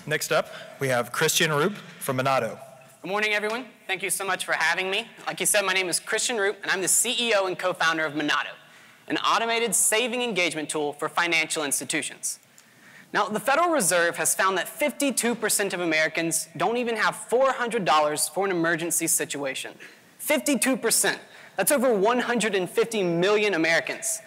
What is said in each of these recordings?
Next up, we have Christian Roop from Menato. Good morning, everyone. Thank you so much for having me. Like you said, my name is Christian Roop, and I'm the CEO and co-founder of Menato, an automated saving engagement tool for financial institutions. Now, the Federal Reserve has found that 52% of Americans don't even have $400 for an emergency situation. 52%. That's over 150 million Americans.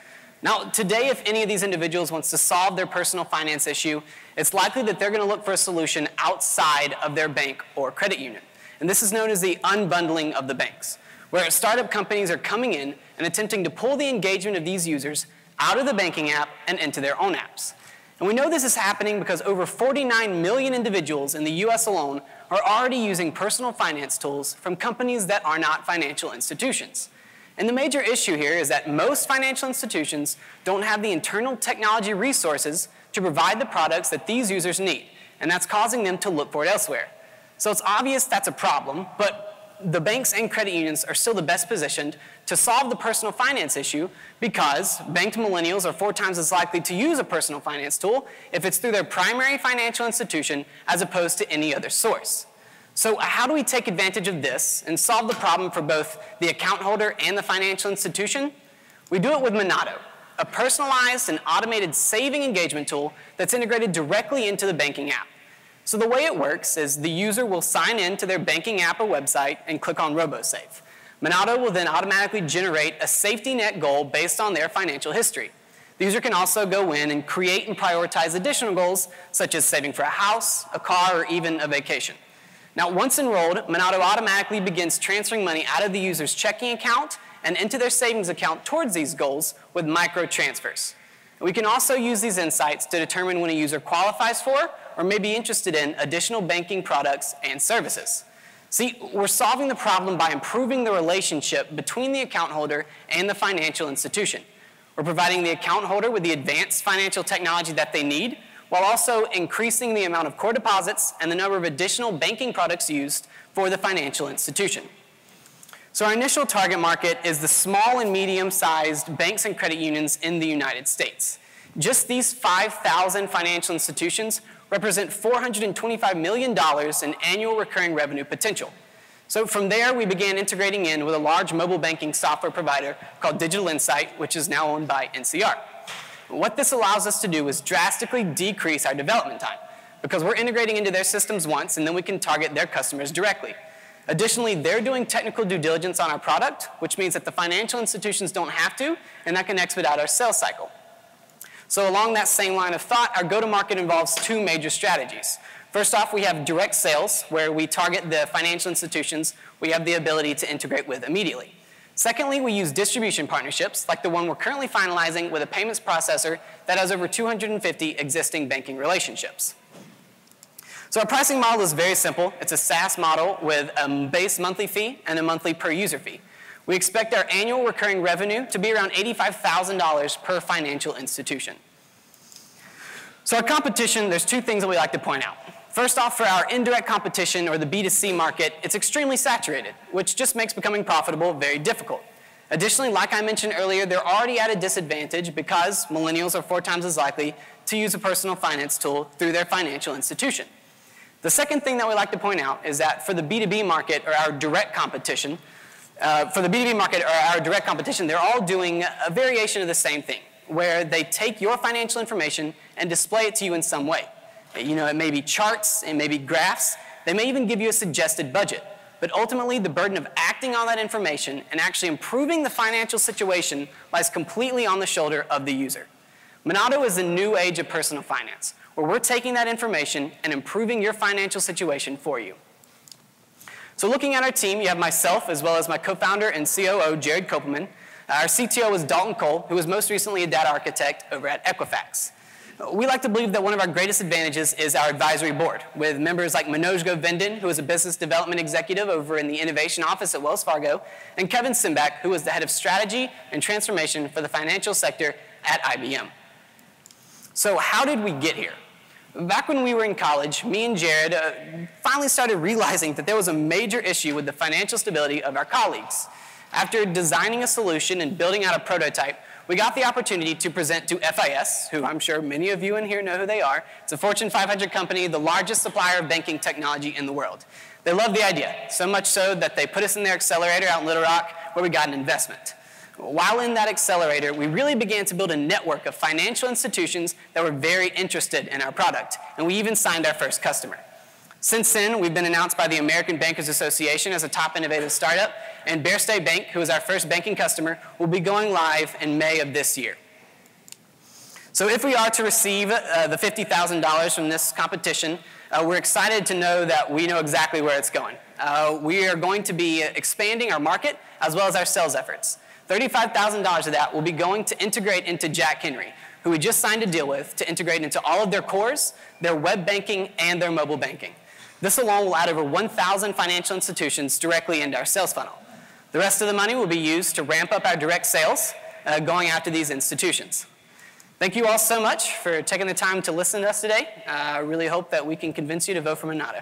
Now, today, if any of these individuals wants to solve their personal finance issue, it's likely that they're going to look for a solution outside of their bank or credit union. And this is known as the unbundling of the banks, where startup companies are coming in and attempting to pull the engagement of these users out of the banking app and into their own apps. And we know this is happening because over 49 million individuals in the US alone are already using personal finance tools from companies that are not financial institutions. And the major issue here is that most financial institutions don't have the internal technology resources to provide the products that these users need, and that's causing them to look for it elsewhere. So it's obvious that's a problem, but the banks and credit unions are still the best positioned to solve the personal finance issue because banked millennials are 4 times as likely to use a personal finance tool if it's through their primary financial institution as opposed to any other source. So how do we take advantage of this and solve the problem for both the account holder and the financial institution? We do it with Menato, a personalized and automated saving engagement tool that's integrated directly into the banking app. So the way it works is the user will sign in to their banking app or website and click on RoboSave. Menato will then automatically generate a safety net goal based on their financial history. The user can also go in and create and prioritize additional goals, such as saving for a house, a car, or even a vacation. Now, once enrolled, Menato automatically begins transferring money out of the user's checking account and into their savings account towards these goals with micro transfers. We can also use these insights to determine when a user qualifies for or may be interested in additional banking products and services. See, we're solving the problem by improving the relationship between the account holder and the financial institution. We're providing the account holder with the advanced financial technology that they need, while also increasing the amount of core deposits and the number of additional banking products used for the financial institution. So our initial target market is the small and medium-sized banks and credit unions in the United States. Just these 5,000 financial institutions represent $425 million in annual recurring revenue potential. So from there, we began integrating in with a large mobile banking software provider called Digital Insight, which is now owned by NCR. What this allows us to do is drastically decrease our development time because we're integrating into their systems once and then we can target their customers directly. Additionally, they're doing technical due diligence on our product, which means that the financial institutions don't have to, and that can expedite our sales cycle. So along that same line of thought, our go-to-market involves 2 major strategies. First off, we have direct sales, where we target the financial institutions we have the ability to integrate with immediately. Secondly, we use distribution partnerships, like the one we're currently finalizing with a payments processor that has over 250 existing banking relationships. So our pricing model is very simple. It's a SaaS model with a base monthly fee and a monthly per user fee. We expect our annual recurring revenue to be around $85,000 per financial institution. So our competition, there's 2 things that we like to point out. First off, for our indirect competition, or the B2C market, it's extremely saturated, which just makes becoming profitable very difficult. Additionally, like I mentioned earlier, they're already at a disadvantage because millennials are 4 times as likely to use a personal finance tool through their financial institution. The second thing that we like to point out is that for the B2B market, or our direct competition, they're all doing a variation of the same thing, where they take your financial information and display it to you in some way. You know, it may be charts, it may be graphs, they may even give you a suggested budget. But ultimately, the burden of acting on that information and actually improving the financial situation lies completely on the shoulder of the user. Menato is the new age of personal finance, where we're taking that information and improving your financial situation for you. So looking at our team, you have myself as well as my co-founder and COO, Jared Kopelman. Our CTO is Dalton Cole, who was most recently a data architect over at Equifax. We like to believe that one of our greatest advantages is our advisory board, with members like Manoj Govindan, who is a business development executive over in the innovation office at Wells Fargo, and Kevin Simbach, who is the head of strategy and transformation for the financial sector at IBM. So how did we get here? Back when we were in college, me and Jared finally started realizing that there was a major issue with the financial stability of our colleagues. After designing a solution and building out a prototype, we got the opportunity to present to FIS, who I'm sure many of you in here know who they are. It's a Fortune 500 company, the largest supplier of banking technology in the world. They loved the idea, so much so that they put us in their accelerator out in Little Rock, where we got an investment. While in that accelerator, we really began to build a network of financial institutions that were very interested in our product, and we even signed our first customer. Since then, we've been announced by the American Bankers Association as a top innovative startup, and Bear State Bank, who is our first banking customer, will be going live in May of this year. So if we are to receive the $50,000 from this competition, we're excited to know that we know exactly where it's going. We are going to be expanding our market as well as our sales efforts. $35,000 of that will be going to integrate into Jack Henry, who we just signed a deal with to integrate into all of their cores, their web banking, and their mobile banking. This alone will add over 1,000 financial institutions directly into our sales funnel. The rest of the money will be used to ramp up our direct sales going after these institutions. Thank you all so much for taking the time to listen to us today. I really hope that we can convince you to vote for Menato.